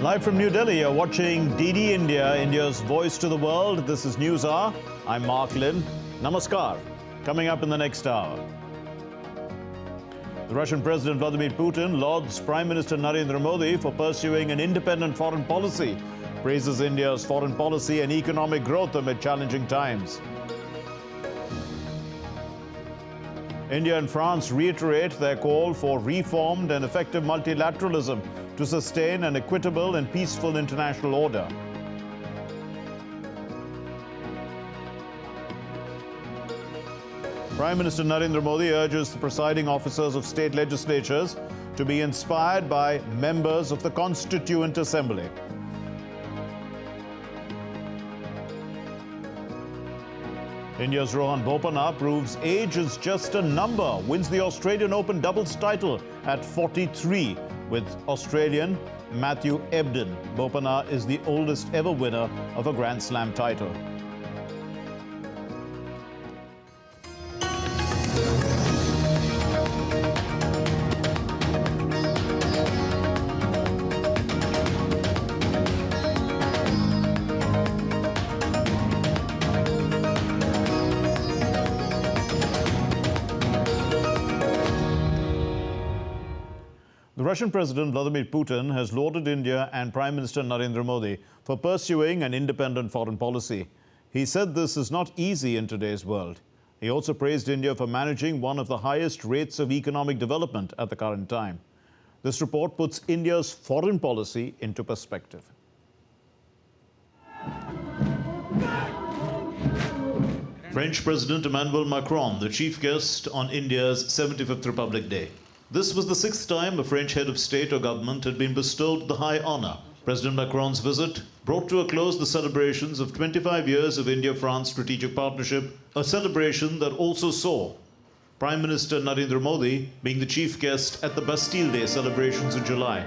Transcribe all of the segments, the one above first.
Live from New Delhi, you're watching DD India, India's voice to the world. This is News Hour. I'm Mark Lynn. Namaskar. Coming up in the next hour. The Russian President Vladimir Putin lauds Prime Minister Narendra Modi for pursuing an independent foreign policy, praises India's foreign policy and economic growth amid challenging times. India and France reiterate their call for reformed and effective multilateralism to sustain an equitable and peaceful international order. Prime Minister Narendra Modi urges the presiding officers of state legislatures to be inspired by members of the Constituent Assembly. India's Rohan Bopanna proves age is just a number, wins the Australian Open doubles title at 43 with Australian Matthew Ebden. Bopanna is the oldest ever winner of a Grand Slam title. The Russian President Vladimir Putin has lauded India and Prime Minister Narendra Modi for pursuing an independent foreign policy. He said this is not easy in today's world. He also praised India for managing one of the highest rates of economic development at the current time. This report puts India's foreign policy into perspective. French President Emmanuel Macron, the chief guest on India's 75th Republic Day. This was the sixth time a French head of state or government had been bestowed the high honor. President Macron's visit brought to a close the celebrations of 25 years of India-France strategic partnership, a celebration that also saw Prime Minister Narendra Modi being the chief guest at the Bastille Day celebrations in July.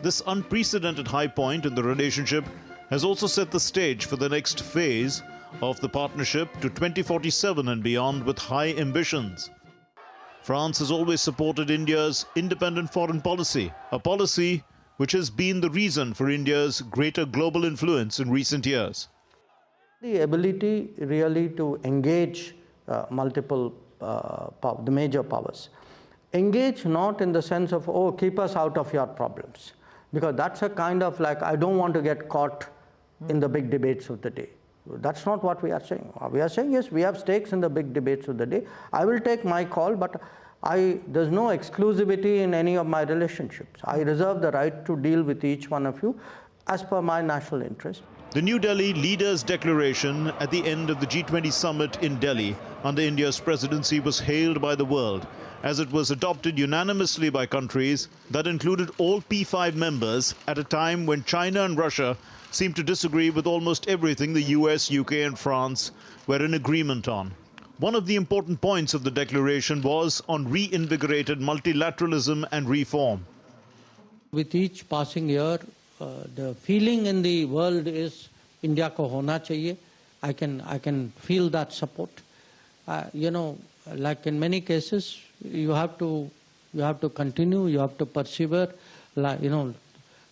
This unprecedented high point in the relationship has also set the stage for the next phase of the partnership to 2047 and beyond with high ambitions. France has always supported India's independent foreign policy, a policy which has been the reason for India's greater global influence in recent years. The ability really to engage the major powers. Engage not in the sense of, oh, keep us out of your problems, because that's a kind of like, I don't want to get caught in the big debates of the day. That's not what we are saying. We are saying, yes, we have stakes in the big debates of the day. I will take my call, but there's no exclusivity in any of my relationships. I reserve the right to deal with each one of you as per my national interest. The New Delhi Leaders' Declaration at the end of the G20 summit in Delhi under India's presidency was hailed by the world, as it was adopted unanimously by countries that included all P5 members at a time when China and Russia seemed to disagree with almost everything the US, UK and France were in agreement on. One of the important points of the declaration was on reinvigorated multilateralism and reform. With each passing year, the feeling in the world is India ko hona chahiye. I can feel that support. Like in many cases, you have to continue, you have to persevere. The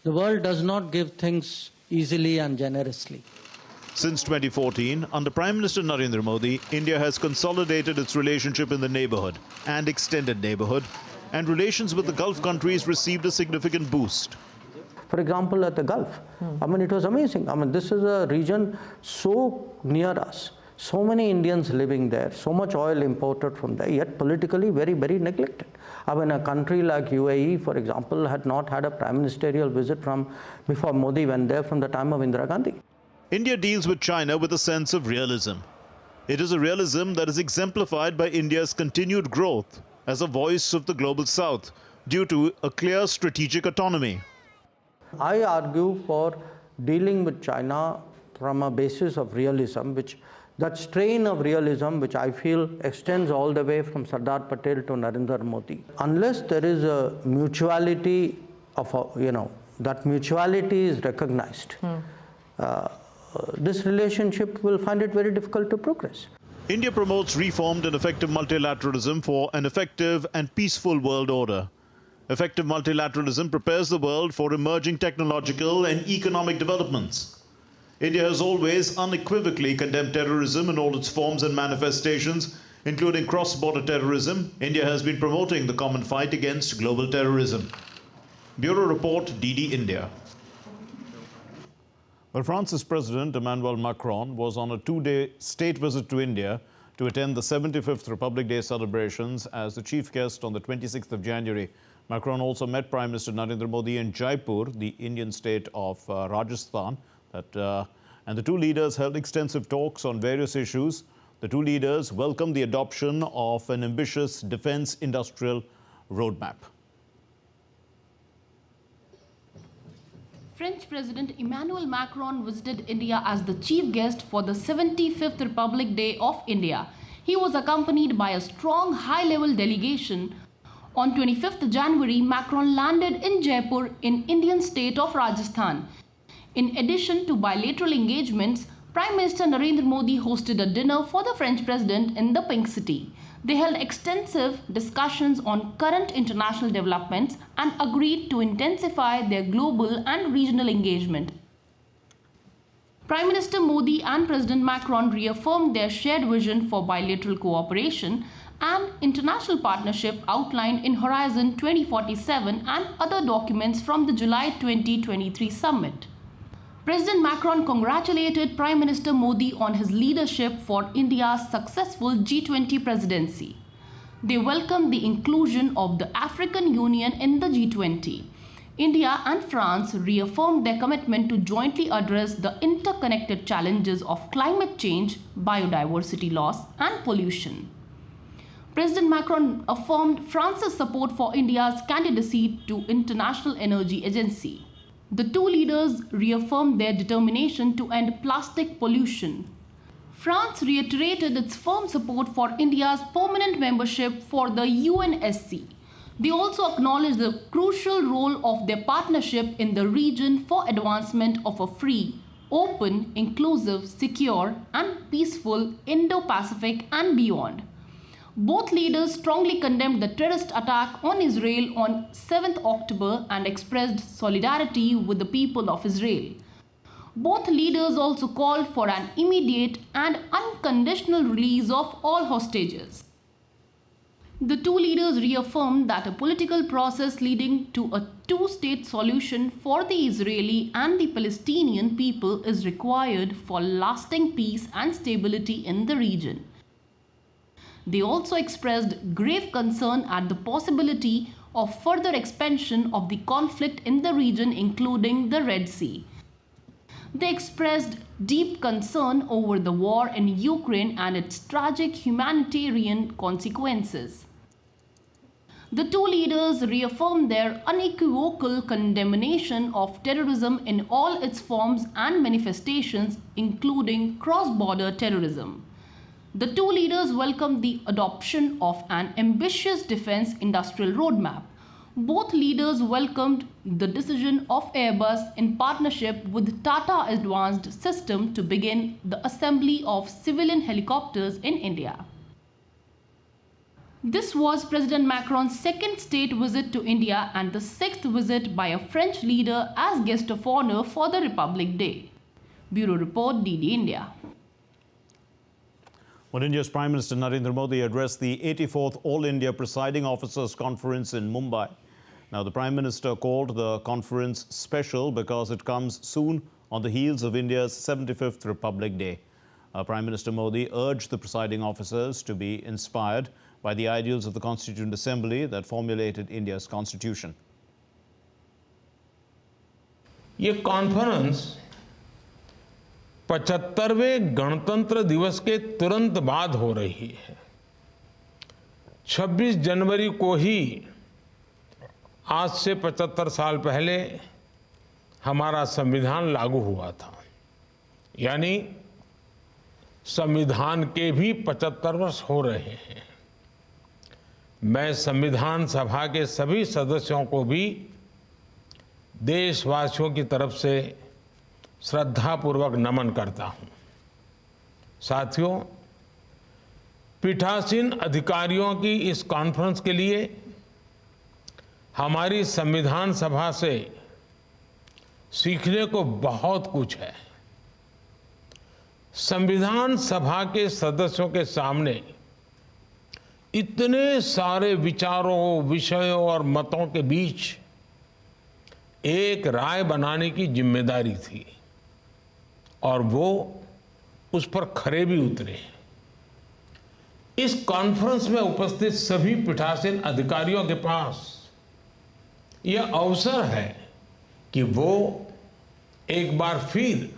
world does not give things easily and generously. Since 2014, under Prime Minister Narendra Modi, India has consolidated its relationship in the neighborhood and extended neighborhood, and relations with the Gulf countries received a significant boost. For example, at the Gulf, it was amazing. This is a region so near us, so many Indians living there, so much oil imported from there, yet politically very, very neglected. A country like UAE, for example, had not had a prime ministerial visit before Modi went there from the time of Indira Gandhi. India deals with China with a sense of realism. It is a realism that is exemplified by India's continued growth as a voice of the global South due to a clear strategic autonomy. I argue for dealing with China from a basis of realism, that strain of realism which I feel extends all the way from Sardar Patel to Narendra Modi. Unless there is a mutuality that mutuality is recognized, this relationship will find it very difficult to progress. India promotes reformed and effective multilateralism for an effective and peaceful world order. Effective multilateralism prepares the world for emerging technological and economic developments. India has always unequivocally condemned terrorism in all its forms and manifestations, including cross-border terrorism. India has been promoting the common fight against global terrorism. Bureau Report, DD India. Well, France's President Emmanuel Macron was on a two-day state visit to India to attend the 75th Republic Day celebrations as the chief guest on the 26th of January. Macron also met Prime Minister Narendra Modi in Jaipur, the Indian state of Rajasthan. And the two leaders held extensive talks on various issues. The two leaders welcomed the adoption of an ambitious defense industrial roadmap. French President Emmanuel Macron visited India as the chief guest for the 75th Republic Day of India. He was accompanied by a strong high-level delegation. On 25th January, Macron landed in Jaipur in Indian state of Rajasthan. In addition to bilateral engagements, Prime Minister Narendra Modi hosted a dinner for the French President in the Pink City. They held extensive discussions on current international developments and agreed to intensify their global and regional engagement. Prime Minister Modi and President Macron reaffirmed their shared vision for bilateral cooperation and international partnership outlined in Horizon 2047 and other documents from the July 2023 summit. President Macron congratulated Prime Minister Modi on his leadership for India's successful G20 presidency. They welcomed the inclusion of the African Union in the G20. India and France reaffirmed their commitment to jointly address the interconnected challenges of climate change, biodiversity loss, and pollution. President Macron affirmed France's support for India's candidacy to International Energy Agency. The two leaders reaffirmed their determination to end plastic pollution. France reiterated its firm support for India's permanent membership for the UNSC. They also acknowledged the crucial role of their partnership in the region for advancement of a free, open, inclusive, secure, and peaceful Indo-Pacific and beyond. Both leaders strongly condemned the terrorist attack on Israel on 7th October and expressed solidarity with the people of Israel. Both leaders also called for an immediate and unconditional release of all hostages. The two leaders reaffirmed that a political process leading to a two-state solution for the Israeli and the Palestinian people is required for lasting peace and stability in the region. They also expressed grave concern at the possibility of further expansion of the conflict in the region, including the Red Sea. They expressed deep concern over the war in Ukraine and its tragic humanitarian consequences. The two leaders reaffirmed their unequivocal condemnation of terrorism in all its forms and manifestations, including cross-border terrorism. The two leaders welcomed the adoption of an ambitious defense industrial roadmap. Both leaders welcomed the decision of Airbus in partnership with Tata Advanced Systems to begin the assembly of civilian helicopters in India. This was President Macron's second state visit to India and the sixth visit by a French leader as guest of honor for the Republic Day. Bureau Report, DD India. When India's Prime Minister Narendra Modi addressed the 84th All India Presiding Officers Conference in Mumbai. Now, the Prime Minister called the conference special because it comes soon on the heels of India's 75th Republic Day. Prime Minister Modi urged the presiding officers to be inspired by the ideals of the Constituent Assembly that formulated India's constitution. ये conference 75वें गणतंत्र दिवस के तुरंत बाद हो रही है। 26 जनवरी को ही आज से 75 साल पहले हमारा संविधान लागू हुआ था, यानी संविधान के भी 75 वर्ष हो रहे हैं। मैं संविधान सभा के सभी सदस्यों को भी देशवासियों की तरफ से श्रद्धापूर्वक नमन करता हूं। साथियों, पीठासीन अधिकारियों की इस कॉन्फ्रेंस के लिए हमारी संविधान सभा से सीखने को बहुत कुछ है। संविधान सभा के सदस्यों के सामने इतने सारे विचारों, विषयों और मतों के बीच एक राय बनाने की जिम्मेदारी थी और वो उस पर खरे भी उतरे। इस कॉन्फ्रेंस में उपस्थित सभी पीठासीन अधिकारियों के पास यह अवसर है कि वो एक बार फिर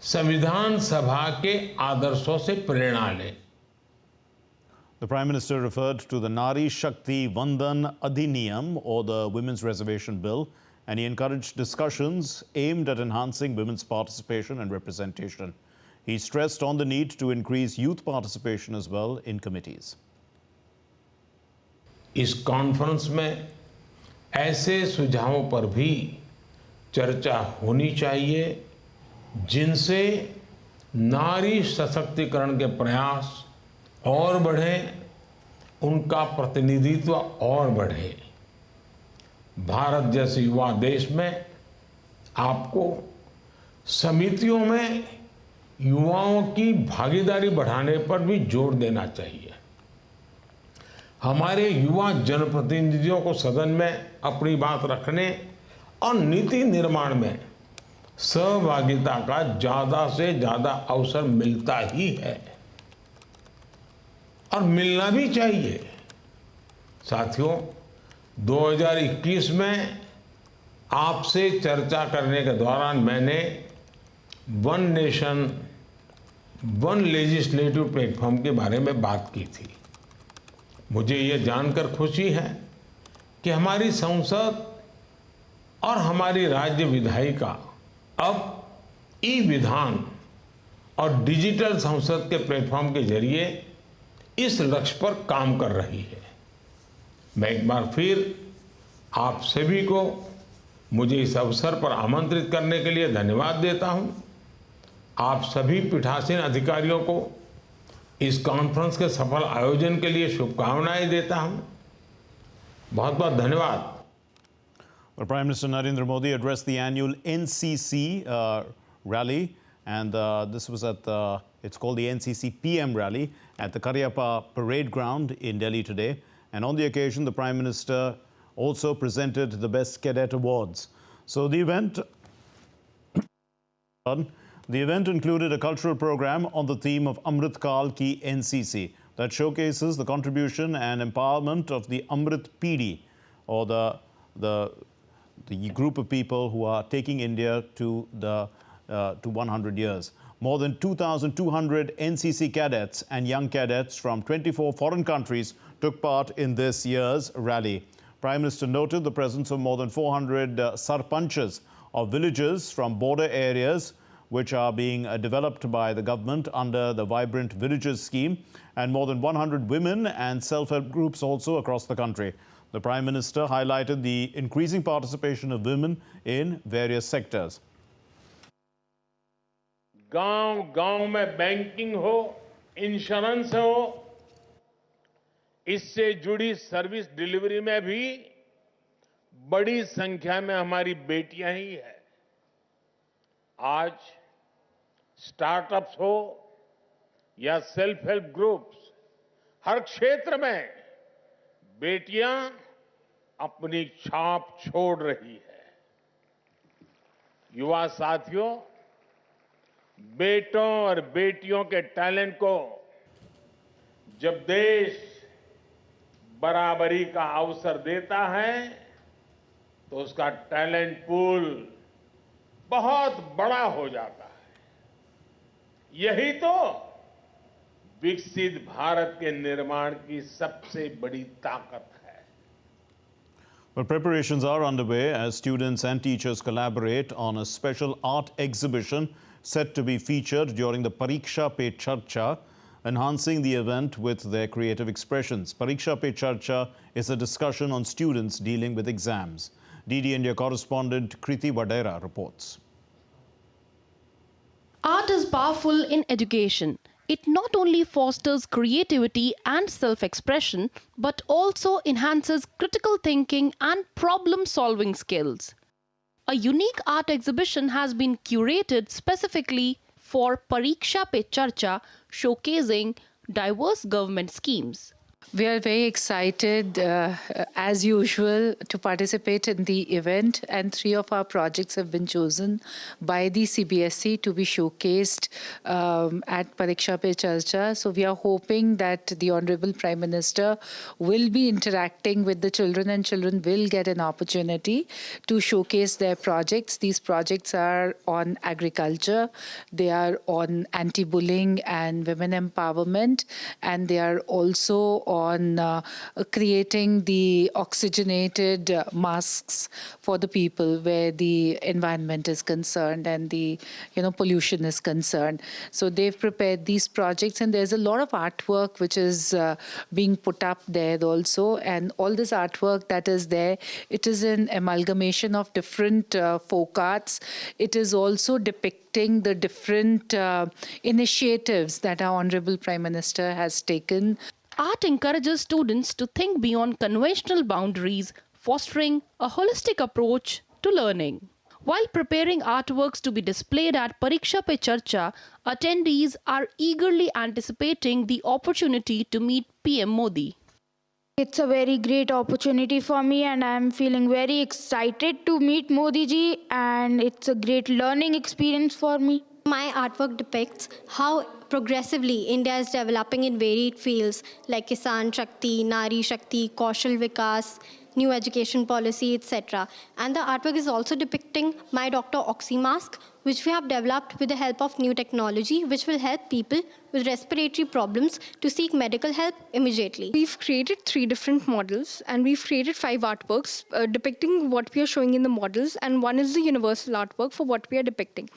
संविधान सभा के आदर्शों से प्रेरणा लें। The Prime Minister referred to the Nari Shakti Vandan Adhiniyam, or the Women's Reservation Bill, and he encouraged discussions aimed at enhancing women's participation and representation. He stressed on the need to increase youth participation as well in committees. इस conference में ऐसे सुझावों पर भी चर्चा होनी चाहिए जिनसे नारी सशक्तिकरण के प्रयास और बढ़े, उनका प्रतिनिधित्व और बढ़े। भारत जैसे युवा देश में आपको समितियों में युवाओं की भागीदारी बढ़ाने पर भी जोर देना चाहिए। हमारे युवा जनप्रतिनिधियों को सदन में अपनी बात रखने और नीति निर्माण में सहभागिता का ज्यादा से ज्यादा अवसर मिलता ही है और मिलना भी चाहिए। साथियों, 2021 में आपसे चर्चा करने के दौरान मैंने one nation one legislative platform के बारे में बात की थी। मुझे ये जानकर खुशी है कि हमारी संसद और हमारी राज्य विधायिका अब ई विधान और डिजिटल संसद के प्लेटफॉर्म के जरिए इस लक्ष्य पर काम कर रही है। मैं एक बार फिर आप सभी को मुझे इस अवसर पर आमंत्रित करने के लिए धन्यवाद देता हूं। आप सभी पीठासीन अधिकारियों को इस कॉन्फ्रेंस के सफल आयोजन के लिए शुभकामनाएं देता हूं। बहुत बहुत धन्यवाद। Well, Prime Minister Narendra Modi addressed the annual NCC rally, and this was at it's called the NCC PM rally at the Karyappa Parade Ground in Delhi today. And on the occasion, the Prime Minister also presented the Best Cadet Awards. So the event included a cultural program on the theme of Amrit Kal Ki NCC that showcases the contribution and empowerment of the Amrit Peedi, or the group of people who are taking India to 100 years. More than 2,200 NCC cadets and young cadets from 24 foreign countries took part in this year's rally. Prime Minister noted the presence of more than 400 sarpanchas of villages from border areas which are being developed by the government under the Vibrant Villages scheme, and more than 100 women and self-help groups also across the country. The Prime Minister highlighted the increasing participation of women in various sectors. गांव-गांव में banking हो, insurance हो, इससे जुड़ी service delivery में भी बड़ी संख्या में हमारी बेटियां ही हैं। आज स्टार्टअप्स हो या सेल्फ हेल्प ग्रुप्स, हर क्षेत्र में बेटियां अपनी छाप छोड़ रही है। युवा साथियों, बेटों और बेटियों के टैलेंट को जब देश बराबरी का अवसर देता है तो उसका टैलेंट पूल बहुत बड़ा हो जाता है। यही तो विकसित भारत के निर्माण की सबसे बड़ी ताकत है। Well, preparations are underway as students and teachers collaborate on a special art exhibition set to be featured during the Pariksha Pe Charcha, enhancing the event with their creative expressions. Pariksha Pe Charcha is a discussion on students dealing with exams. DD India correspondent Kriti Vadera reports. Art is powerful in education. It not only fosters creativity and self-expression, but also enhances critical thinking and problem-solving skills. A unique art exhibition has been curated specifically for Pariksha Pe Charcha, showcasing diverse government schemes. We are very excited, as usual, to participate in the event, and 3 of our projects have been chosen by the CBSE to be showcased at Pariksha Pe Charcha. So we are hoping that the Honorable Prime Minister will be interacting with the children, and children will get an opportunity to showcase their projects. These projects are on agriculture, they are on anti-bullying and women empowerment, and they are also on creating the oxygenated masks for the people where the environment is concerned and the pollution is concerned. So they've prepared these projects, and there's a lot of artwork which is being put up there also. And all this artwork that is there, it is an amalgamation of different folk arts. It is also depicting the different initiatives that our Honorable Prime Minister has taken. Art encourages students to think beyond conventional boundaries, fostering a holistic approach to learning. While preparing artworks to be displayed at Pariksha Pe Charcha, attendees are eagerly anticipating the opportunity to meet PM Modi. It's a very great opportunity for me, and I'm feeling very excited to meet Modi ji, and it's a great learning experience for me. My artwork depicts how progressively India is developing in varied fields like Kisan Shakti, Nari Shakti, Kaushal Vikas, new education policy, etc. And the artwork is also depicting my Dr. Oxy mask, which we have developed with the help of new technology, which will help people with respiratory problems to seek medical help immediately. We've created 3 different models, and we've created 5 artworks depicting what we are showing in the models, and one is the universal artwork for what we are depicting.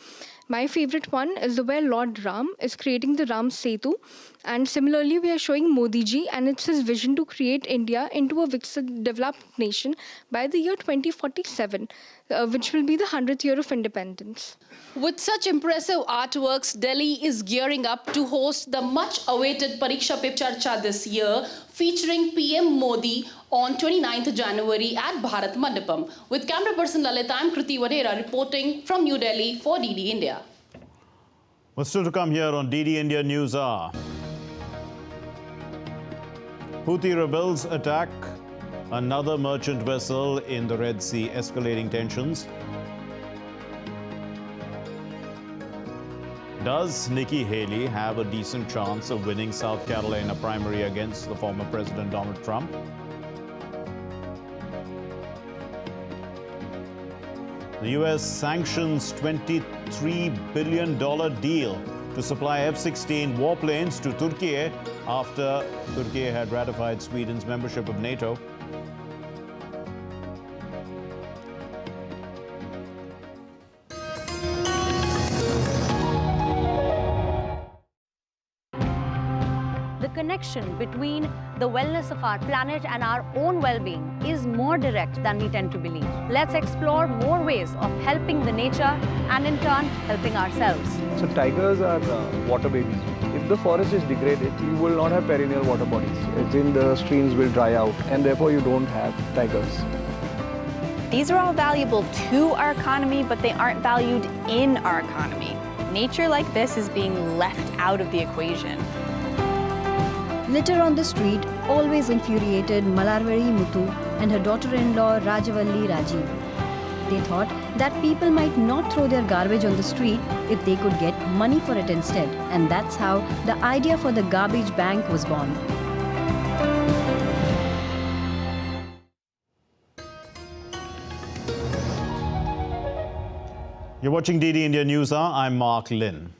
My favorite one is the where Lord Ram is creating the Ram Setu, and similarly we are showing Modi ji, and it's his vision to create India into a developed nation by the year 2047, which will be the 100th year of independence. With such impressive artworks, Delhi is gearing up to host the much-awaited Pariksha Pe Charcha this year, featuring PM Modi on 29th January at Bharat Mandapam. With camera person Lalita, I'm Kriti Vadera reporting from New Delhi for DD India. What's still to come here on DD India News Hour? Houthi rebels attack another merchant vessel in the Red Sea, escalating tensions. Does Nikki Haley have a decent chance of winning South Carolina primary against the former President Donald Trump? The US sanctions $23 billion deal to supply F-16 warplanes to Turkey after Turkey had ratified Sweden's membership of NATO. The connection between the wellness of our planet and our own well-being is more direct than we tend to believe. Let's explore more ways of helping the nature and in turn helping ourselves. So tigers are water babies. If the forest is degraded, you will not have perennial water bodies. As in, the streams will dry out, and therefore you don't have tigers. These are all valuable to our economy, but they aren't valued in our economy. Nature like this is being left out of the equation. Litter on the street always infuriated Malarvari Muthu and her daughter-in-law Rajavalli Rajiv. They thought that people might not throw their garbage on the street if they could get money for it instead. And that's how the idea for the garbage bank was born. You're watching DD India News Hour. I'm Mark Lin.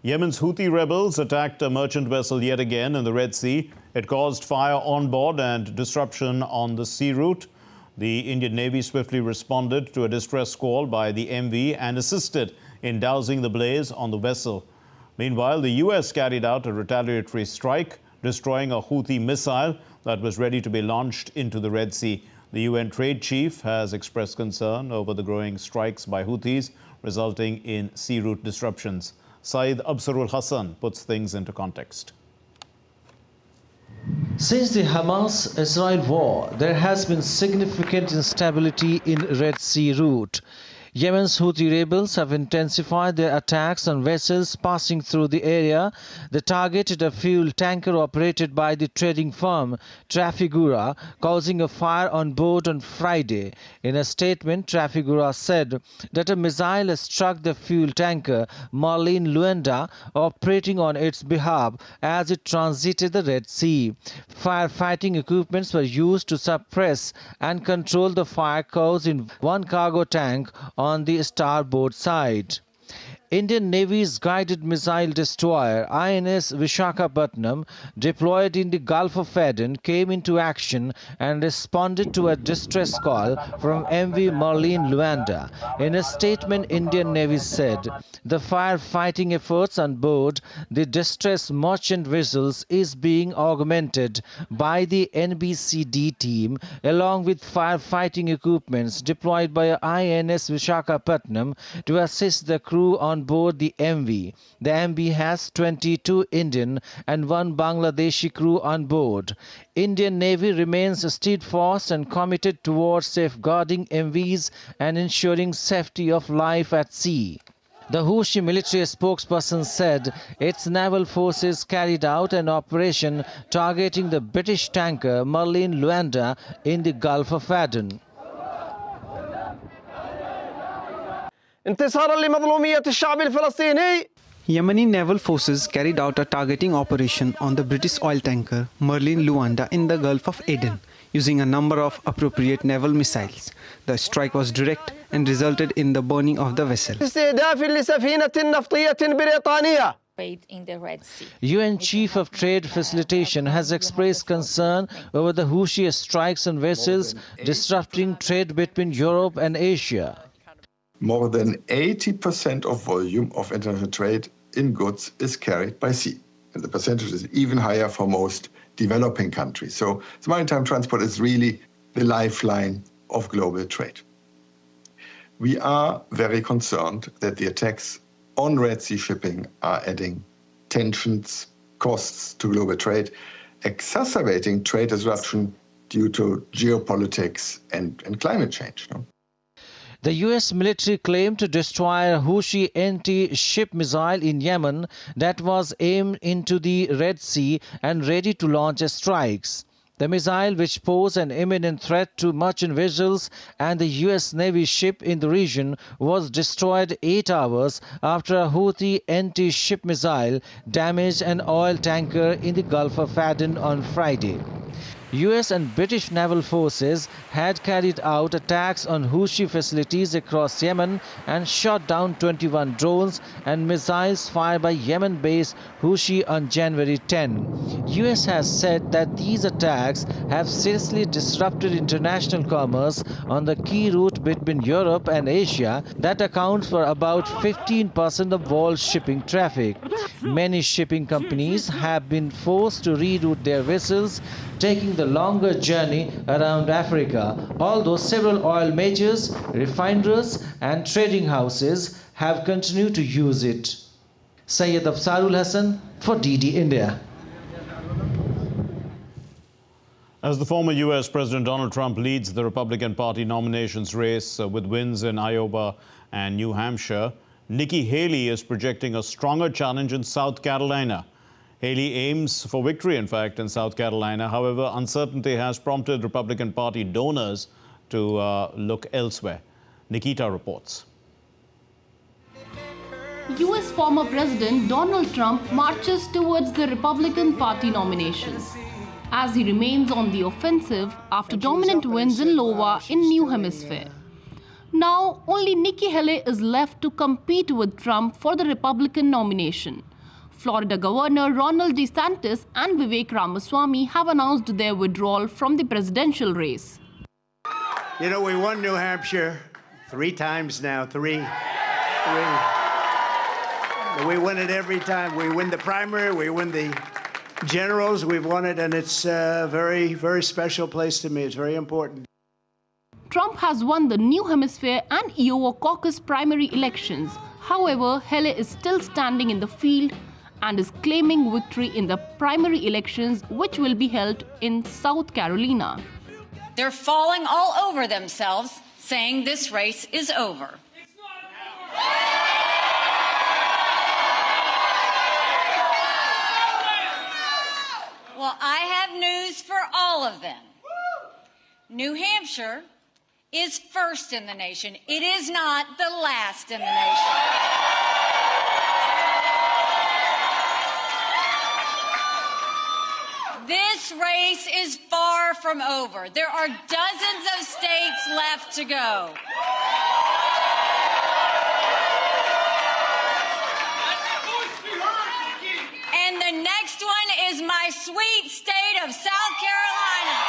Yemen's Houthi rebels attacked a merchant vessel yet again in the Red Sea. It caused fire on board and disruption on the sea route. The Indian Navy swiftly responded to a distress call by the MV and assisted in dousing the blaze on the vessel. Meanwhile, the US carried out a retaliatory strike, destroying a Houthi missile that was ready to be launched into the Red Sea. The UN trade chief has expressed concern over the growing strikes by Houthis, resulting in sea route disruptions. Saeed Absarul Hassan puts things into context. Since the Hamas-Israel war, there has been significant instability in Red Sea route. Yemen's Houthi rebels have intensified their attacks on vessels passing through the area. They targeted a fuel tanker operated by the trading firm Trafigura, causing a fire on board on Friday. In a statement, Trafigura said that a missile struck the fuel tanker Marlene Luanda, operating on its behalf as it transited the Red Sea. Firefighting equipments were used to suppress and control the fire caused in one cargo tank on the starboard side. Indian Navy's guided missile destroyer INS Vishakhapatnam, deployed in the Gulf of Aden, came into action and responded to a distress call from MV Marlene Luanda. In a statement, Indian Navy said the firefighting efforts on board the distress merchant vessels is being augmented by the NBCD team along with firefighting equipments deployed by INS Vishakhapatnam to assist the crew on board the MV. The MV has 22 Indian and 1 Bangladeshi crew on board. Indian Navy remains steadfast and committed towards safeguarding MVs and ensuring safety of life at sea. The Houthi military spokesperson said its naval forces carried out an operation targeting the British tanker Marlene Luanda in the Gulf of Aden. Yemeni naval forces carried out a targeting operation on the British oil tanker Marlene Luanda in the Gulf of Aden using a number of appropriate naval missiles. The strike was direct and resulted in the burning of the vessel. In the Red Sea. UN Chief of Trade Facilitation has expressed concern over the Houthi strikes on vessels disrupting trade between Europe and Asia. More than 80% of volume of international trade in goods is carried by sea. And the percentage is even higher for most developing countries. So maritime transport is really the lifeline of global trade. We are very concerned that the attacks on Red Sea shipping are adding tensions, costs to global trade, exacerbating trade disruption due to geopolitics and climate change. The U.S. military claimed to destroy a Houthi anti-ship missile in Yemen that was aimed into the Red Sea and ready to launch strikes. The missile, which posed an imminent threat to merchant vessels and the U.S. Navy ship in the region, was destroyed 8 hours after a Houthi anti-ship missile damaged an oil tanker in the Gulf of Aden on Friday. US and British naval forces had carried out attacks on Houthi facilities across Yemen and shot down 21 drones and missiles fired by Yemen-based Houthi on January 10. US has said that these attacks have seriously disrupted international commerce on the key route between Europe and Asia that accounts for about 15% of world shipping traffic. Many shipping companies have been forced to reroute their vessels, taking the longer journey around Africa, although several oil majors, refiners and trading houses have continued to use it. Sayyid Absarul Hassan for DD India. As the former U.S. President Donald Trump leads the Republican Party nominations race with wins in Iowa and New Hampshire, Nikki Haley is projecting a stronger challenge in South Carolina. Haley aims for victory, in fact, in South Carolina. However, uncertainty has prompted Republican Party donors to look elsewhere. Nikita reports. US former President Donald Trump marches towards the Republican Party nominations as he remains on the offensive after dominant wins in Iowa in New Hampshire. Now, only Nikki Haley is left to compete with Trump for the Republican nomination. Florida Governor Ron DeSantis and Vivek Ramaswamy have announced their withdrawal from the presidential race. You know, we won New Hampshire 3 times now, three. We win it every time. We win the primary, we win the generals, we've won it, and it's a very, very special place to me. It's very important. Trump has won the New Hampshire and Iowa caucus primary elections. However, Hele is still standing in the field and is claiming victory in the primary elections, which will be held in South Carolina. They're falling all over themselves, saying this race is over. Well, I have news for all of them. New Hampshire is first in the nation. It is not the last in the nation. This race is far from over. There are dozens of states left to go. And the next one is my sweet state of South Carolina.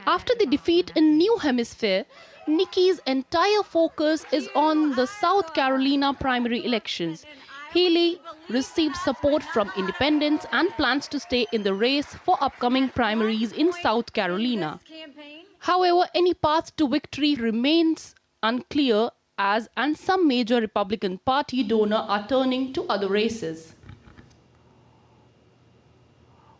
After the defeat in New Hampshire, Nikki's entire focus is on the South Carolina primary elections. Haley received support from independents and plans to stay in the race for upcoming primaries in South Carolina. However, any path to victory remains unclear and some major Republican Party donors are turning to other races.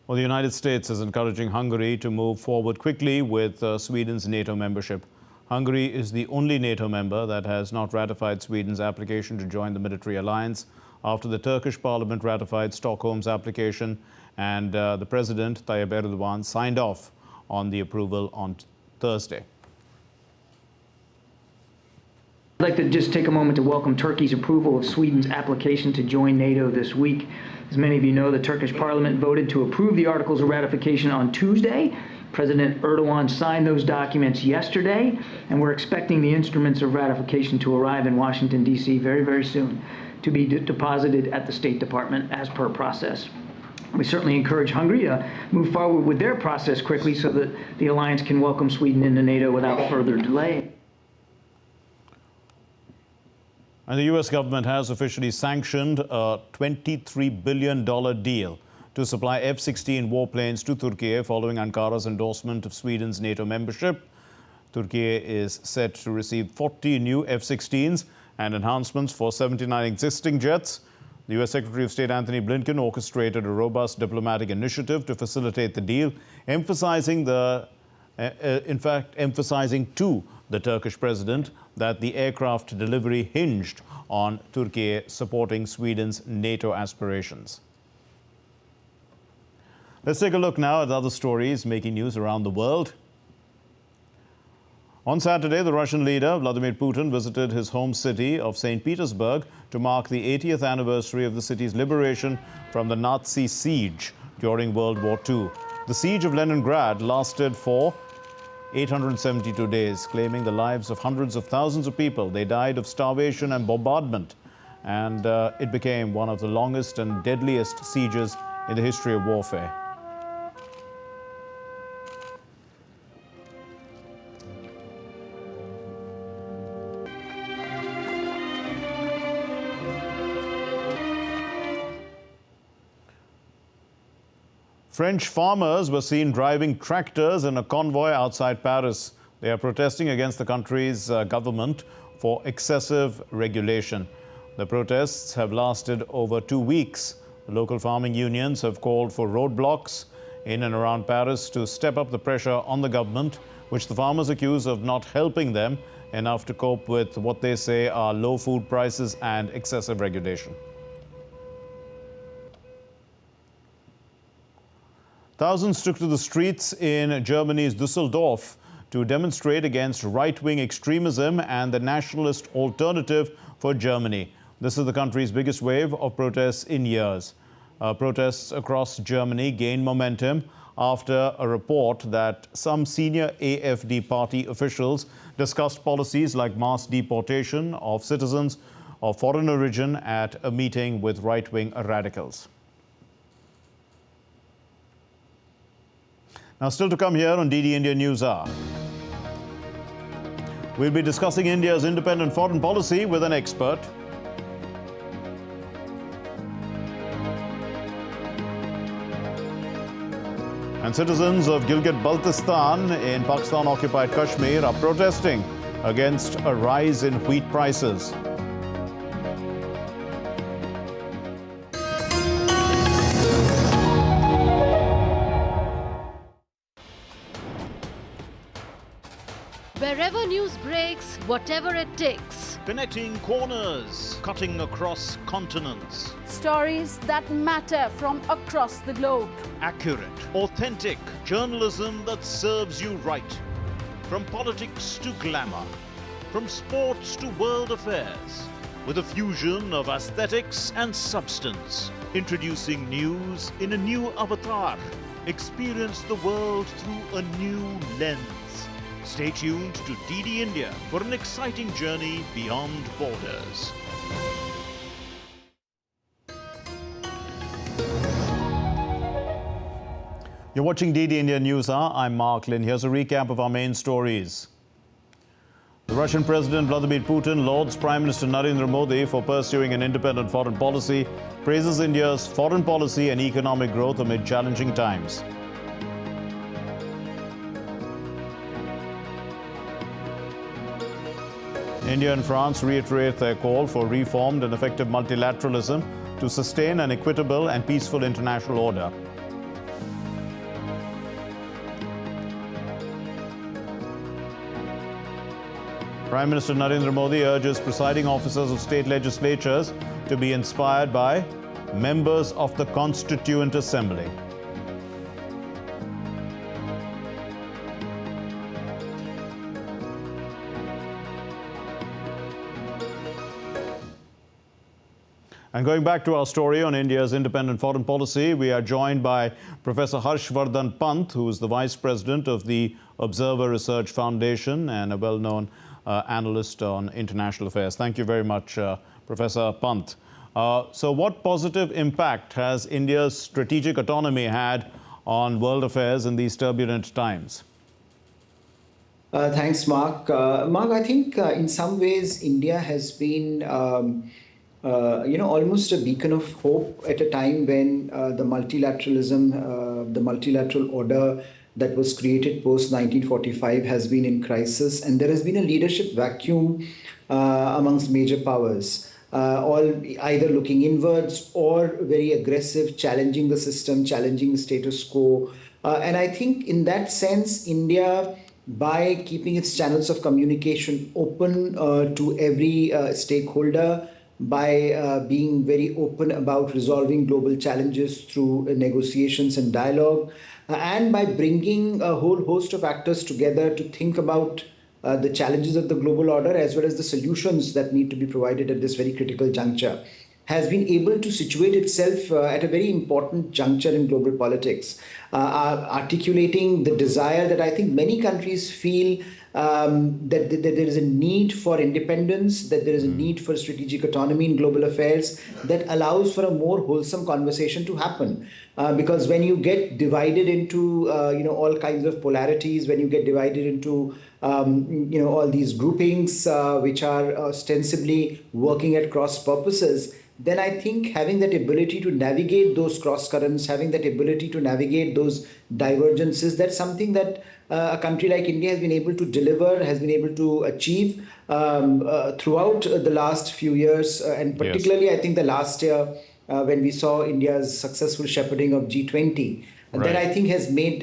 Well, the United States is encouraging Hungary to move forward quickly with Sweden's NATO membership. Hungary is the only NATO member that has not ratified Sweden's application to join the military alliance after the Turkish parliament ratified Stockholm's application and the President, Tayyip Erdogan, signed off on the approval on Thursday. I'd like to just take a moment to welcome Turkey's approval of Sweden's application to join NATO this week. As many of you know, the Turkish parliament voted to approve the articles of ratification on Tuesday. President Erdogan signed those documents yesterday, and we're expecting the instruments of ratification to arrive in Washington, D.C. very, very soon to be deposited at the State Department as per process. We certainly encourage Hungary to move forward with their process quickly so that the alliance can welcome Sweden into NATO without further delay. And the U.S. government has officially sanctioned a $23 billion deal to supply F-16 warplanes to Turkey following Ankara's endorsement of Sweden's NATO membership. Turkey is set to receive 40 new F-16s and enhancements for 79 existing jets. The U.S. Secretary of State Anthony Blinken orchestrated a robust diplomatic initiative to facilitate the deal, emphasizing to the Turkish president that the aircraft delivery hinged on Turkey supporting Sweden's NATO aspirations. Let's take a look now at other stories making news around the world. On Saturday, the Russian leader, Vladimir Putin, visited his home city of St. Petersburg to mark the 80th anniversary of the city's liberation from the Nazi siege during World War II. The siege of Leningrad lasted for 872 days, claiming the lives of hundreds of thousands of people. They died of starvation and bombardment, and it became one of the longest and deadliest sieges in the history of warfare. French farmers were seen driving tractors in a convoy outside Paris. They are protesting against the country's government for excessive regulation. The protests have lasted over 2 weeks. The local farming unions have called for roadblocks in and around Paris to step up the pressure on the government, which the farmers accuse of not helping them enough to cope with what they say are low food prices and excessive regulation. Thousands took to the streets in Germany's Düsseldorf to demonstrate against right-wing extremism and the nationalist alternative for Germany. This is the country's biggest wave of protests in years. Protests across Germany gained momentum after a report that some senior AfD party officials discussed policies like mass deportation of citizens of foreign origin at a meeting with right-wing radicals. Now, still to come here on DD India News Hour. We'll be discussing India's independent foreign policy with an expert. And citizens of Gilgit-Baltistan in Pakistan-occupied Kashmir are protesting against a rise in wheat prices. Wherever news breaks, whatever it takes. Connecting corners, cutting across continents. Stories that matter from across the globe. Accurate, authentic journalism that serves you right. From politics to glamour, from sports to world affairs, with a fusion of aesthetics and substance. Introducing news in a new avatar. Experience the world through a new lens. Stay tuned to DD India for an exciting journey beyond borders. You're watching DD India News Hour. I'm Mark Lynn. Here's a recap of our main stories. The Russian President Vladimir Putin lauds Prime Minister Narendra Modi for pursuing an independent foreign policy, praises India's foreign policy and economic growth amid challenging times. India and France reiterate their call for reformed and effective multilateralism to sustain an equitable and peaceful international order. Prime Minister Narendra Modi urges presiding officers of state legislatures to be inspired by members of the Constituent Assembly. And going back to our story on India's independent foreign policy, we are joined by Professor Harshvardhan Pant, who is the Vice President of the Observer Research Foundation and a well-known analyst on international affairs. Thank you very much, Professor Pant. So what positive impact has India's strategic autonomy had on world affairs in these turbulent times? Thanks, Mark. Mark, I think in some ways India has been almost a beacon of hope at a time when the multilateralism, the multilateral order that was created post-1945 has been in crisis, and there has been a leadership vacuum amongst major powers, all either looking inwards or very aggressive, challenging the system, challenging the status quo. And I think in that sense, India, by keeping its channels of communication open to every stakeholder, by being very open about resolving global challenges through negotiations and dialogue, and by bringing a whole host of actors together to think about the challenges of the global order as well as the solutions that need to be provided at this very critical juncture, has been able to situate itself at a very important juncture in global politics, articulating the desire that I think many countries feel that there is a need for independence, that there is a need for strategic autonomy in global affairs that allows for a more wholesome conversation to happen. Because when you get divided into all kinds of polarities, when you get divided into all these groupings which are ostensibly working at cross purposes, then I think having that ability to navigate those cross currents, having that ability to navigate those divergences, that's something that a country like India has been able to deliver, has been able to achieve throughout the last few years, and particularly I think the last year when we saw India's successful shepherding of G20. Right. That I think has made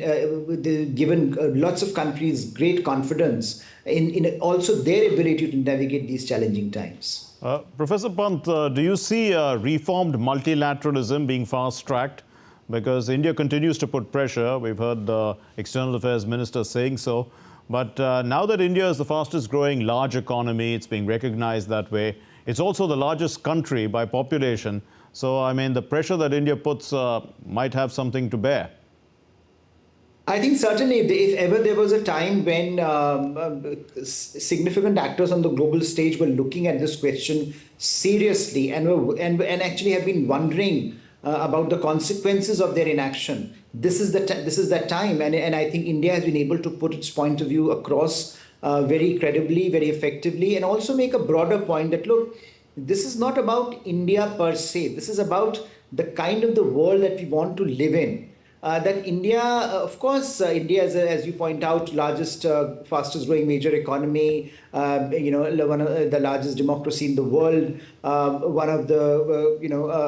given lots of countries great confidence in also their ability to navigate these challenging times. Professor Pant, do you see reformed multilateralism being fast-tracked? Because India continues to put pressure. We've heard the External Affairs Minister saying so. But now that India is the fastest growing large economy, it's being recognized that way. It's also the largest country by population. So, I mean, the pressure that India puts might have something to bear. I think certainly if ever there was a time when significant actors on the global stage were looking at this question seriously and actually have been wondering about the consequences of their inaction, this is that time, and I think India has been able to put its point of view across very credibly, very effectively, and also make a broader point that, look, this is not about India per se. This is about the kind of the world that we want to live in. that India, of course, India is, as you point out, largest, fastest growing major economy, one of the largest democracy in the world, one of the,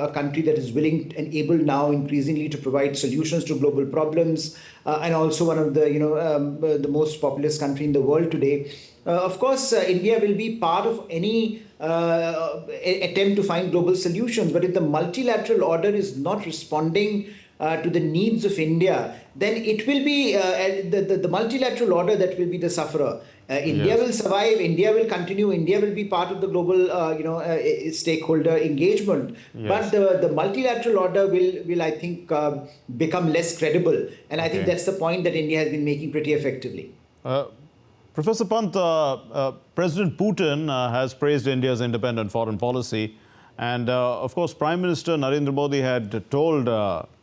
a country that is willing and able now increasingly to provide solutions to global problems, and also one of the, the most populous country in the world today. Of course, India will be part of any attempt to find global solutions, but if the multilateral order is not responding to the needs of India, then it will be the multilateral order that will be the sufferer. India will survive, India will continue, India will be part of the global stakeholder engagement. But the multilateral order will I think, become less credible. And I think that's the point that India has been making pretty effectively. Professor Pant, President Putin has praised India's independent foreign policy. And of course, Prime Minister Narendra Modi had told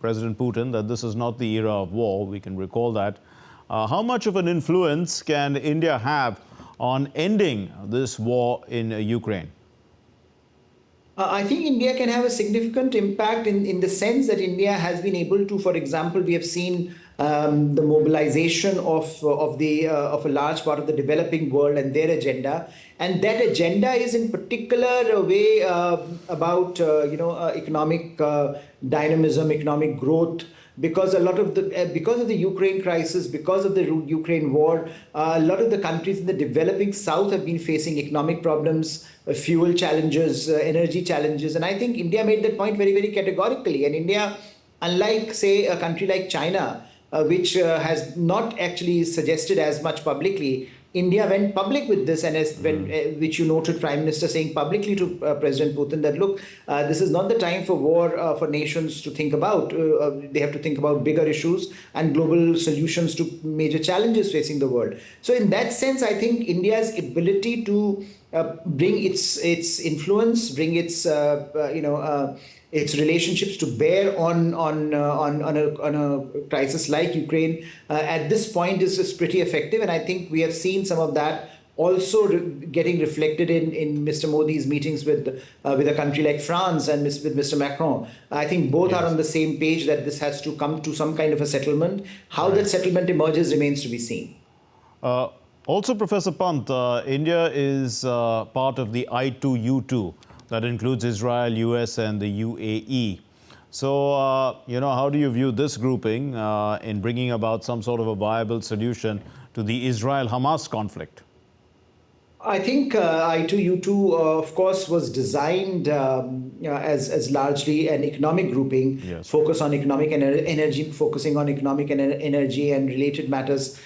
President Putin that this is not the era of war. We can recall that. How much of an influence can India have on ending this war in Ukraine? I think India can have a significant impact in the sense that India has been able to, for example, we have seen the mobilization of a large part of the developing world and their agenda. And that agenda is in particular a way about economic dynamism, economic growth. Because a lot of because of the Ukraine crisis, because of the Ukraine war, a lot of the countries in the developing South have been facing economic problems, fuel challenges, energy challenges. And I think India made that point very, very categorically. And India, unlike, say, a country like China, which has not actually suggested as much publicly, India went public with this, and which you noted Prime Minister saying publicly to President Putin that, look, this is not the time for war for nations to think about. They have to think about bigger issues and global solutions to major challenges facing the world. So in that sense, I think India's ability to bring its influence, bring its its relationships to bear on a crisis like Ukraine at this point is pretty effective, and I think we have seen some of that also getting reflected in Mr. Modi's meetings with a country like France and with Mr. Macron. I think both are on the same page that this has to come to some kind of a settlement. How that settlement emerges remains to be seen. Also, Professor Pant, India is part of the I2U2. That includes Israel, US, and the UAE. So, how do you view this grouping in bringing about some sort of a viable solution to the Israel-Hamas conflict? I think I2U2, of course, was designed as largely an economic grouping, focused on economic and energy, focusing on economic and energy and related matters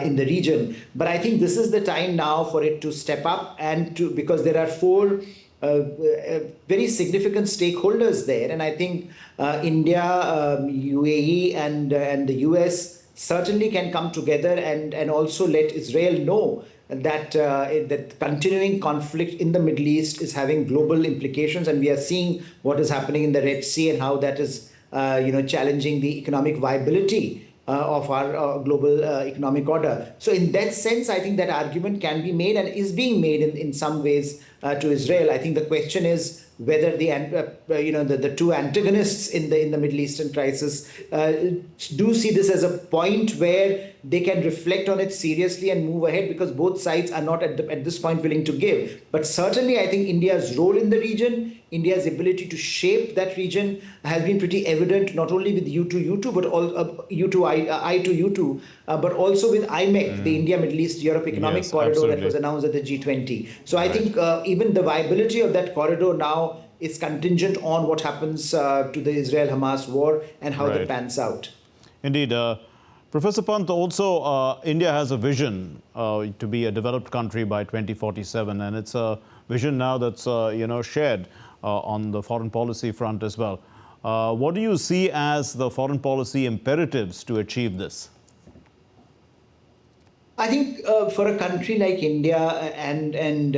in the region. But I think this is the time now for it to step up, and because there are four very significant stakeholders there, and I think India, UAE, and the US certainly can come together and also let Israel know that that continuing conflict in the Middle East is having global implications, and we are seeing what is happening in the Red Sea and how that is challenging the economic viability of our global economic order. So in that sense, I think that argument can be made and is being made in some ways to Israel. I think the question is whether the two antagonists in the Middle Eastern crisis do see this as a point where they can reflect on it seriously and move ahead, because both sides are not at this point willing to give. But certainly, I think India's role in the region, India's ability to shape that region has been pretty evident, not only with I2U2, but also with IMEC, the India, Middle East, Europe Economic Corridor that was announced at the G20. So I think even the viability of that corridor now is contingent on what happens to the Israel-Hamas war and how that pans out. Indeed. Professor Pant, also India has a vision to be a developed country by 2047, and it's a vision now that's shared on the foreign policy front as well. What do you see as the foreign policy imperatives to achieve this? I think for a country like India, and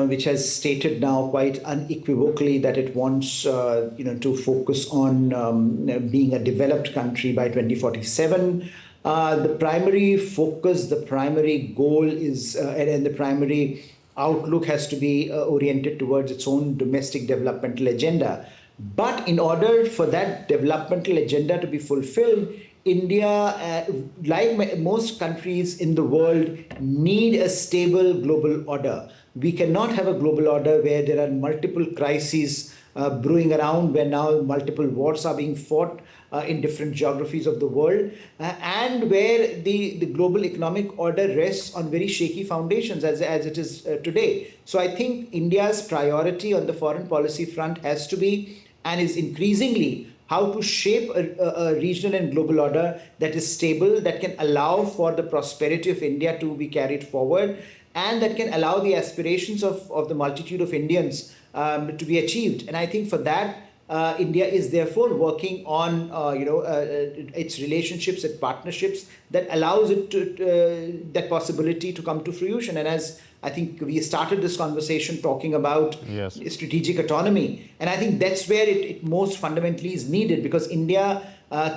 which has stated now quite unequivocally that it wants to focus on being a developed country by 2047, the primary focus, the primary goal is, and the primary outlook has to be oriented towards its own domestic developmental agenda. But in order for that developmental agenda to be fulfilled, India, like most countries in the world, need a stable global order. We cannot have a global order where there are multiple crises brewing around, where now multiple wars are being fought in different geographies of the world, and where the global economic order rests on very shaky foundations as it is today. So I think India's priority on the foreign policy front has to be, and is increasingly, how to shape a regional and global order that is stable, that can allow for the prosperity of India to be carried forward, and that can allow the aspirations of the multitude of Indians to be achieved. And I think for that, India is therefore working on its relationships and partnerships that allows it to that possibility to come to fruition. And as I think we started this conversation talking about strategic autonomy, and I think that's where it most fundamentally is needed, because India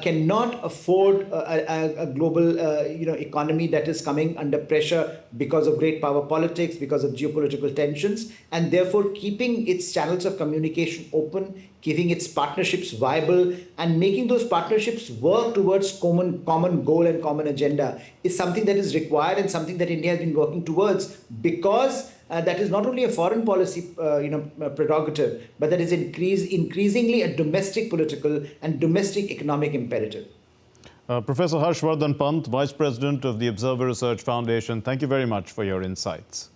cannot afford a global economy that is coming under pressure because of great power politics, because of geopolitical tensions, and therefore keeping its channels of communication open, keeping its partnerships viable, and making those partnerships work towards common goal and common agenda is something that is required, and something that India has been working towards, because that is not only a foreign policy prerogative, but that is increasingly a domestic political and domestic economic imperative. Professor Harshvardhan Pant, Vice President of the Observer Research Foundation, thank you very much for your insights.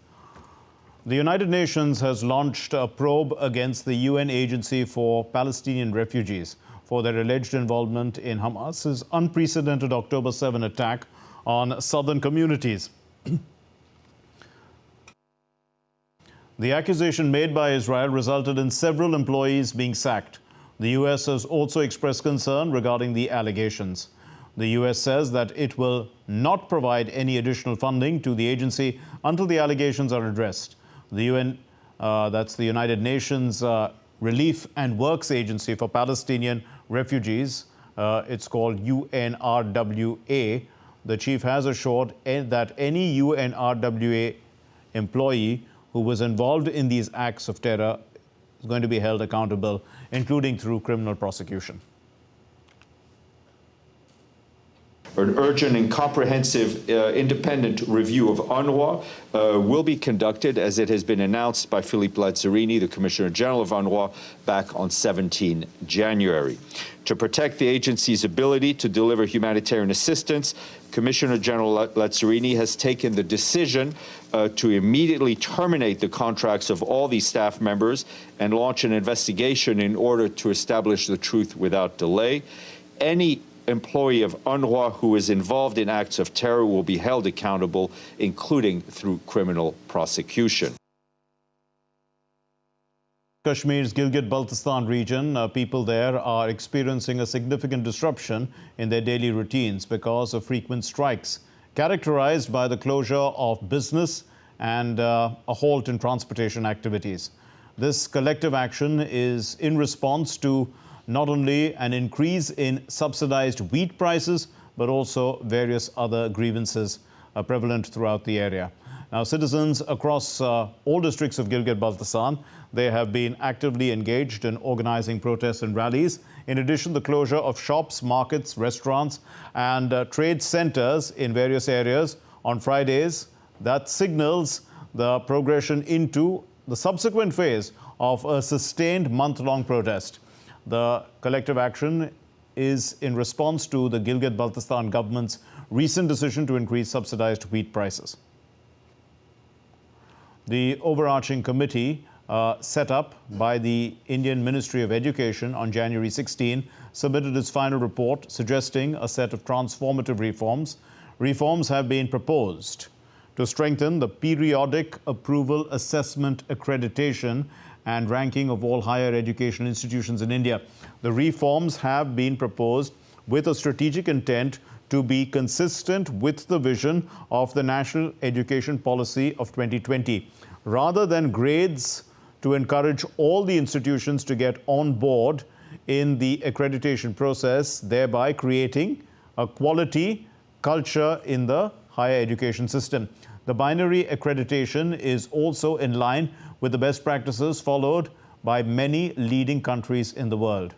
The United Nations has launched a probe against the UN Agency for Palestinian Refugees for their alleged involvement in Hamas's unprecedented October 7 attack on southern communities. The accusation made by Israel resulted in several employees being sacked. The US has also expressed concern regarding the allegations. The US says that it will not provide any additional funding to the agency until the allegations are addressed. The UN, that's the United Nations Relief and Works Agency for Palestinian Refugees, it's called UNRWA. The chief has assured that any UNRWA employee who was involved in these acts of terror is going to be held accountable, including through criminal prosecution. An urgent and comprehensive independent review of UNRWA will be conducted, as it has been announced by Philippe Lazzarini, the Commissioner General of UNRWA, back on 17 January. To protect the agency's ability to deliver humanitarian assistance, Commissioner General Lazzarini has taken the decision to immediately terminate the contracts of all these staff members and launch an investigation in order to establish the truth without delay. Any employee of UNRWA who is involved in acts of terror will be held accountable, including through criminal prosecution. Kashmir's Gilgit-Baltistan region, people there are experiencing a significant disruption in their daily routines because of frequent strikes, characterized by the closure of business and a halt in transportation activities. This collective action is in response to not only an increase in subsidized wheat prices, but also various other grievances prevalent throughout the area. Now, citizens across all districts of Gilgit-Baltistan, they have been actively engaged in organizing protests and rallies. In addition, the closure of shops, markets, restaurants, and trade centers in various areas on Fridays, that signals the progression into the subsequent phase of a sustained month-long protest. The collective action is in response to the Gilgit-Baltistan government's recent decision to increase subsidized wheat prices. The overarching committee set up by the Indian Ministry of Education on January 16 submitted its final report suggesting a set of transformative reforms. Reforms have been proposed to strengthen the periodic approval, assessment, accreditation and ranking of all higher education institutions in India. The reforms have been proposed with a strategic intent to be consistent with the vision of the National Education Policy of 2020. Rather than grades, to encourage all the institutions to get on board in the accreditation process, thereby creating a quality culture in the higher education system. The binary accreditation is also in line with the best practices followed by many leading countries in the world.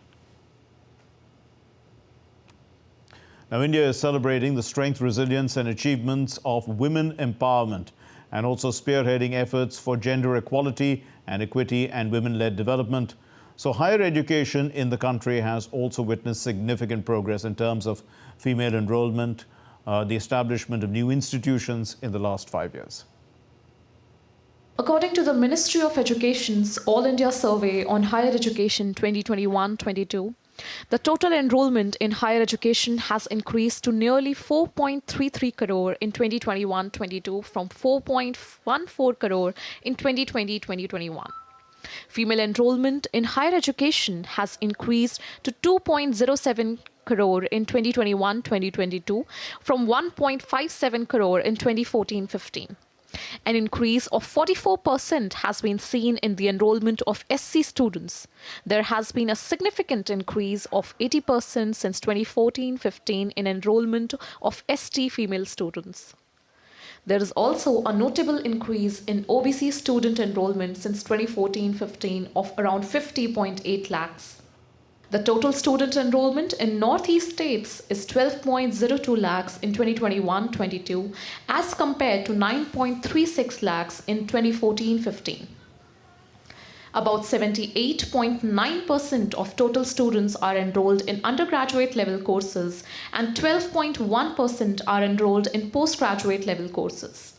Now, India is celebrating the strength, resilience and achievements of women empowerment and also spearheading efforts for gender equality and equity and women-led development. So higher education in the country has also witnessed significant progress in terms of female enrollment, the establishment of new institutions in the last 5 years. According to the Ministry of Education's All India Survey on Higher Education 2021-22, the total enrollment in higher education has increased to nearly 4.33 crore in 2021-22 from 4.14 crore in 2020-2021. Female enrollment in higher education has increased to 2.07 crore in 2021-2022 from 1.57 crore in 2014-15. An increase of 44% has been seen in the enrollment of SC students. There has been a significant increase of 80% since 2014-15 in enrollment of ST female students. There is also a notable increase in OBC student enrollment since 2014-15 of around 50.8 lakhs. The total student enrollment in Northeast states is 12.02 lakhs in 2021-22 as compared to 9.36 lakhs in 2014-15. About 78.9% of total students are enrolled in undergraduate level courses and 12.1% are enrolled in postgraduate level courses.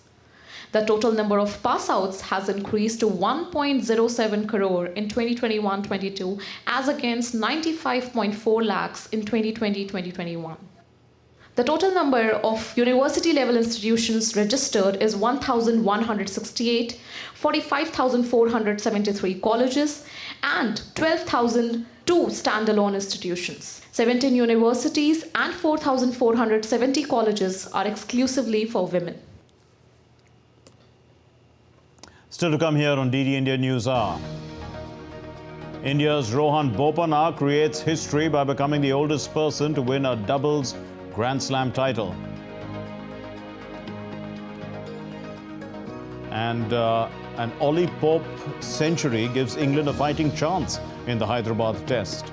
The total number of pass-outs has increased to 1.07 crore in 2021-22 as against 95.4 lakhs in 2020-2021. The total number of university-level institutions registered is 1,168, 45,473 colleges, and 12,002 standalone institutions. 17 universities and 4,470 colleges are exclusively for women. Still to come here on DD India News Hour. India's Rohan Bopanna creates history by becoming the oldest person to win a doubles Grand Slam title. And an Ollie Pope century gives England a fighting chance in the Hyderabad Test.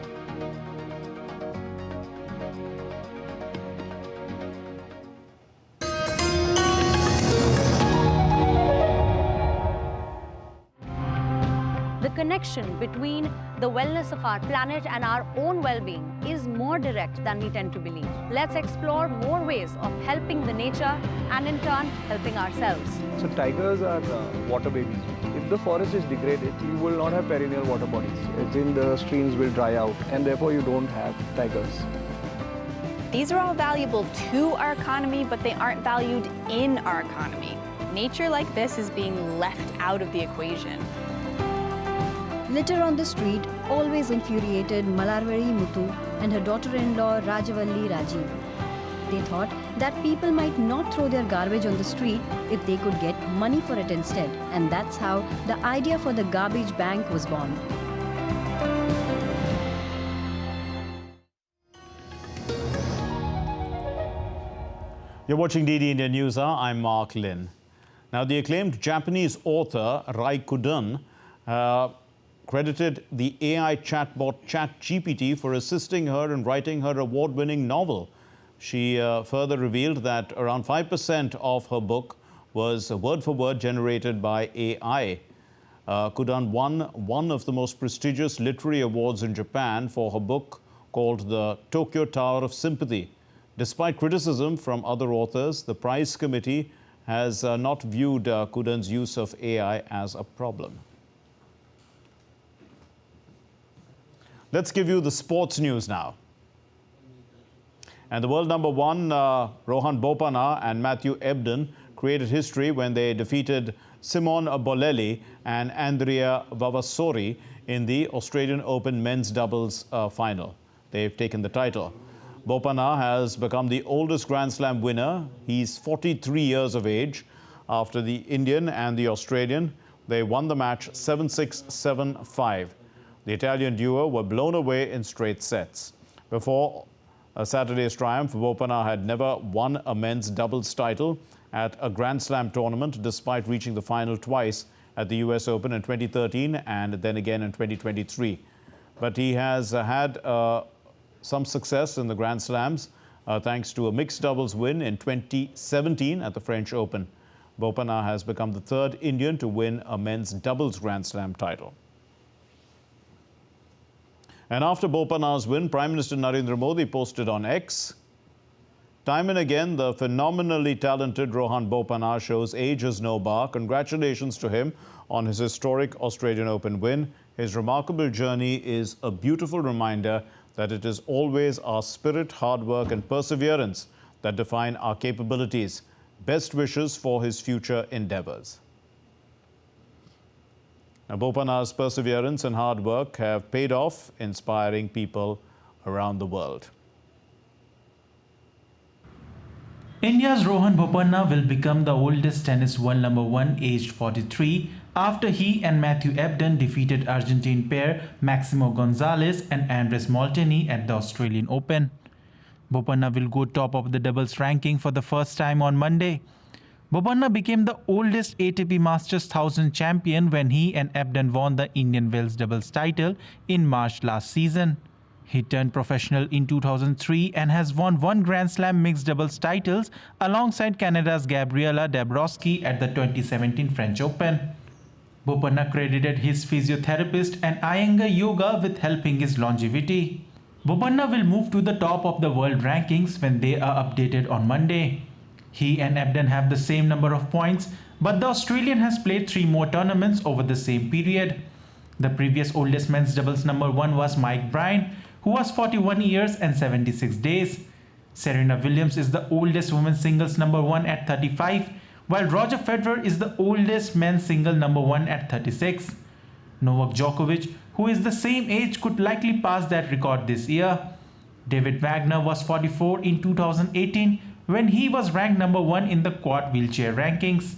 The connection between the wellness of our planet and our own well-being is more direct than we tend to believe. Let's explore more ways of helping the nature and in turn helping ourselves. So tigers are water babies. If the forest is degraded, you will not have perennial water bodies. As in, the streams will dry out and therefore you don't have tigers. These are all valuable to our economy, but they aren't valued in our economy. Nature like this is being left out of the equation. Litter on the street always infuriated Malarvari Muthu and her daughter-in-law Rajavalli Rajiv. They thought that people might not throw their garbage on the street if they could get money for it instead. And that's how the idea for the garbage bank was born. You're watching DD India News Hour. I'm Mark Lin. Now, the acclaimed Japanese author Rai Kudun credited the AI chatbot ChatGPT for assisting her in writing her award-winning novel. She further revealed that around 5% of her book was word-for-word generated by AI. Kudun won one of the most prestigious literary awards in Japan for her book called The Tokyo Tower of Sympathy. Despite criticism from other authors, the prize committee has not viewed Kudun's use of AI as a problem. Let's give you the sports news now. And the world number one, Rohan Bopanna and Matthew Ebden, created history when they defeated Simon Bolelli and Andrea Vavasori in the Australian Open men's doubles final. They've taken the title. Bopanna has become the oldest Grand Slam winner. He's 43 years of age. After the Indian and the Australian, they won the match 7-6, 7-5. The Italian duo were blown away in straight sets. Before Saturday's triumph, Bopanna had never won a men's doubles title at a Grand Slam tournament, despite reaching the final twice at the US Open in 2013 and then again in 2023. But he has had some success in the Grand Slams thanks to a mixed doubles win in 2017 at the French Open. Bopanna has become the third Indian to win a men's doubles Grand Slam title. And after Bopanna's win, Prime Minister Narendra Modi posted on X, "Time and again, the phenomenally talented Rohan Bopanna shows age is no bar. Congratulations to him on his historic Australian Open win. His remarkable journey is a beautiful reminder that it is always our spirit, hard work and perseverance that define our capabilities. Best wishes for his future endeavours." Now, Bopanna's perseverance and hard work have paid off, inspiring people around the world. India's Rohan Bopanna will become the oldest tennis world number one, aged 43, after he and Matthew Ebden defeated Argentine pair Maximo Gonzalez and Andres Molteni at the Australian Open. Bopanna will go top of the doubles ranking for the first time on Monday. Bopanna became the oldest ATP Masters 1000 champion when he and Ebden won the Indian Wells doubles title in March last season. He turned professional in 2003 and has won one Grand Slam mixed doubles titles alongside Canada's Gabriela Dabrowski at the 2017 French Open. Bopanna credited his physiotherapist and Iyengar Yoga with helping his longevity. Bopanna will move to the top of the world rankings when they are updated on Monday. He and Ebden have the same number of points, but the Australian has played 3 more tournaments over the same period. The previous oldest men's doubles number one was Mike Bryan, who was 41 years and 76 days. Serena Williams is the oldest women's singles number one at 35, while Roger Federer is the oldest men's single number one at 36. Novak Djokovic, who is the same age, could likely pass that record this year. David Wagner was 44 in 2018 when he was ranked number one in the quad wheelchair rankings.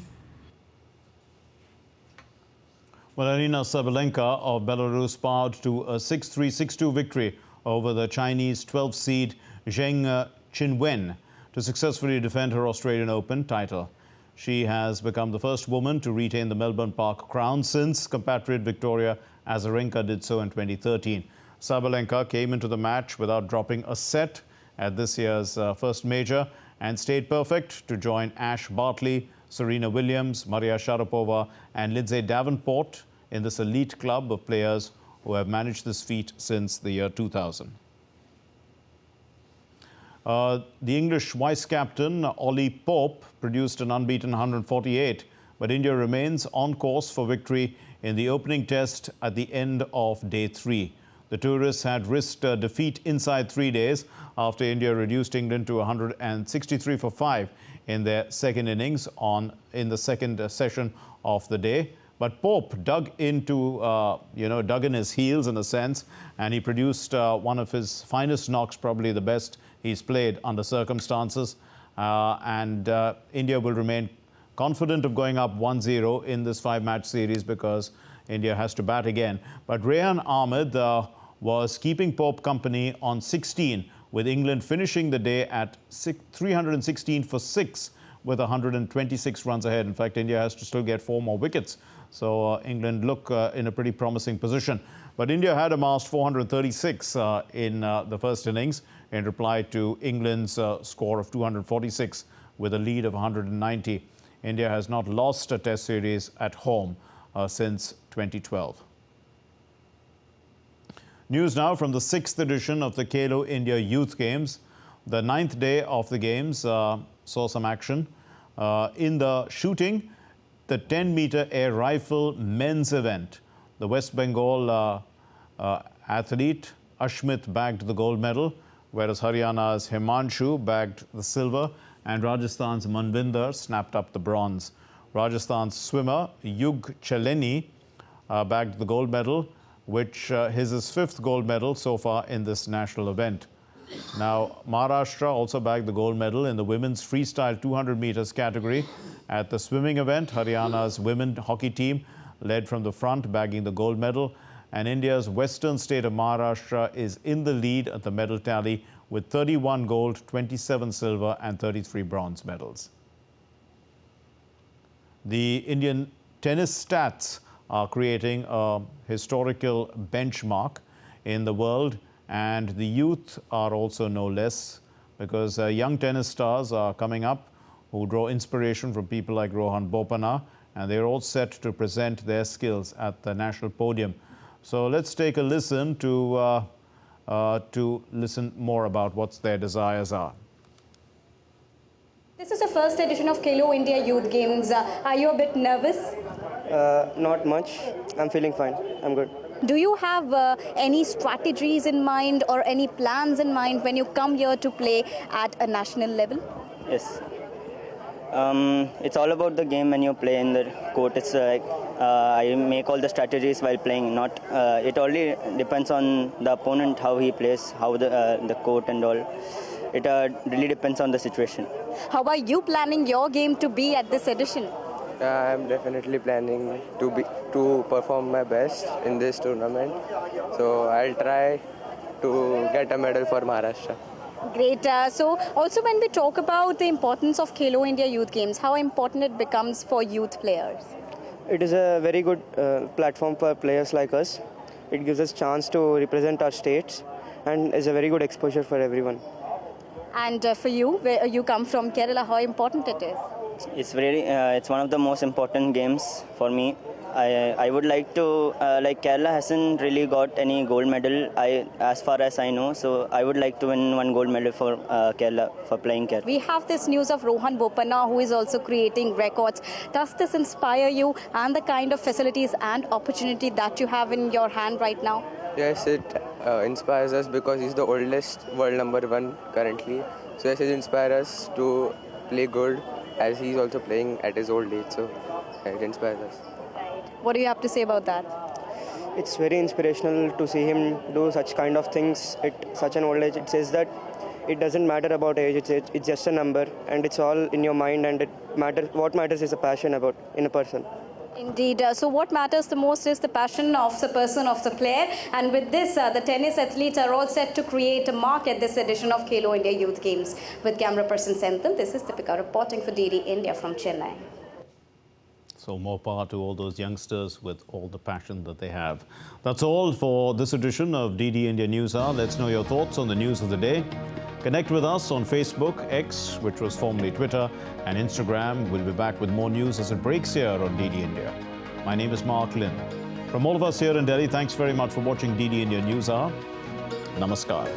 Well, Arina Sabalenka of Belarus powered to a 6-3, 6-2 victory over the Chinese 12th seed Zheng Qinwen to successfully defend her Australian Open title. She has become the first woman to retain the Melbourne Park crown since compatriot Victoria Azarenka did so in 2013. Sabalenka came into the match without dropping a set at this year's first major and stayed perfect to join Ash Bartley, Serena Williams, Maria Sharapova and Lindsay Davenport in this elite club of players who have managed this feat since the year 2000. The English vice-captain Ollie Pope produced an unbeaten 148, but India remains on course for victory in the opening test at the end of day 3. The tourists had risked a defeat inside 3 days after India reduced England to 163 for 5 in their second innings in the second session of the day. But Pope dug in his heels in a sense, and he produced one of his finest knocks, probably the best he's played under circumstances. India will remain confident of going up 1-0 in this 5-match series because India has to bat again. But Rehan Ahmed was keeping Pope company on 16, with England finishing the day at 316 for 6 with 126 runs ahead. In fact, India has to still get 4 more wickets. So England look in a pretty promising position. But India had amassed 436 in the first innings in reply to England's score of 246 with a lead of 190. India has not lost a test series at home since 2012. News now from the 6th edition of the Khelo India Youth Games. The 9th day of the Games saw some action. In the shooting, the 10-meter air rifle men's event, the West Bengal athlete Ashmit bagged the gold medal, whereas Haryana's Himanshu bagged the silver and Rajasthan's Manvinder snapped up the bronze. Rajasthan's swimmer Yug Chaleni bagged the gold medal, which is his 5th gold medal so far in this national event. Now, Maharashtra also bagged the gold medal in the women's freestyle 200 meters category. At the swimming event, Haryana's women hockey team led from the front, bagging the gold medal. And India's western state of Maharashtra is in the lead at the medal tally with 31 gold, 27 silver and 33 bronze medals. The Indian tennis stats are creating a historical benchmark in the world, and the youth are also no less because young tennis stars are coming up who draw inspiration from people like Rohan Bopanna, and they're all set to present their skills at the national podium. So let's take a listen to listen more about what their desires are. This is the first edition of Khelo India Youth Games. Are you a bit nervous? Not much. I'm feeling fine. I'm good. Do you have any strategies in mind or any plans in mind when you come here to play at a national level? Yes. It's all about the game when you play in the court. It's I make all the strategies while playing. Not it only depends on the opponent, how he plays, how the court and all. It really depends on the situation. How are you planning your game to be at this edition? I'm definitely planning to perform my best in this tournament. So I'll try to get a medal for Maharashtra. Great. So also when we talk about the importance of Khelo India Youth Games, how important it becomes for youth players? It is a very good platform for players like us. It gives us a chance to represent our states and is a very good exposure for everyone. And for you, where you come from Kerala, how important it is? It's one of the most important games for me. I would like to, Kerala hasn't really got any gold medal as far as I know, so I would like to win one gold medal for Kerala, for playing Kerala. We have this news of Rohan Bopanna, who is also creating records. Does this inspire you and the kind of facilities and opportunity that you have in your hand right now? Yes, it inspires us because he's the oldest world #1 currently. So yes, it inspires us to play good as he's also playing at his old age. So it inspires us. What do you have to say about that? It's very inspirational to see him do such kind of things at such an old age. It says that it doesn't matter about age, it's just a number, and it's all in your mind, and what matters is a passion in a person. Indeed. So what matters the most is the passion of the person, of the player. And with this, the tennis athletes are all set to create a mark at this edition of Khelo India Youth Games. With camera person Senthil, this is Deepika reporting for DD India from Chennai. So more power to all those youngsters with all the passion that they have. That's all for this edition of DD India News Hour. Let's know your thoughts on the news of the day. Connect with us on Facebook, X, which was formerly Twitter, and Instagram. We'll be back with more news as it breaks here on DD India. My name is Mark Lin. From all of us here in Delhi, thanks very much for watching DD India News Hour. Namaskar.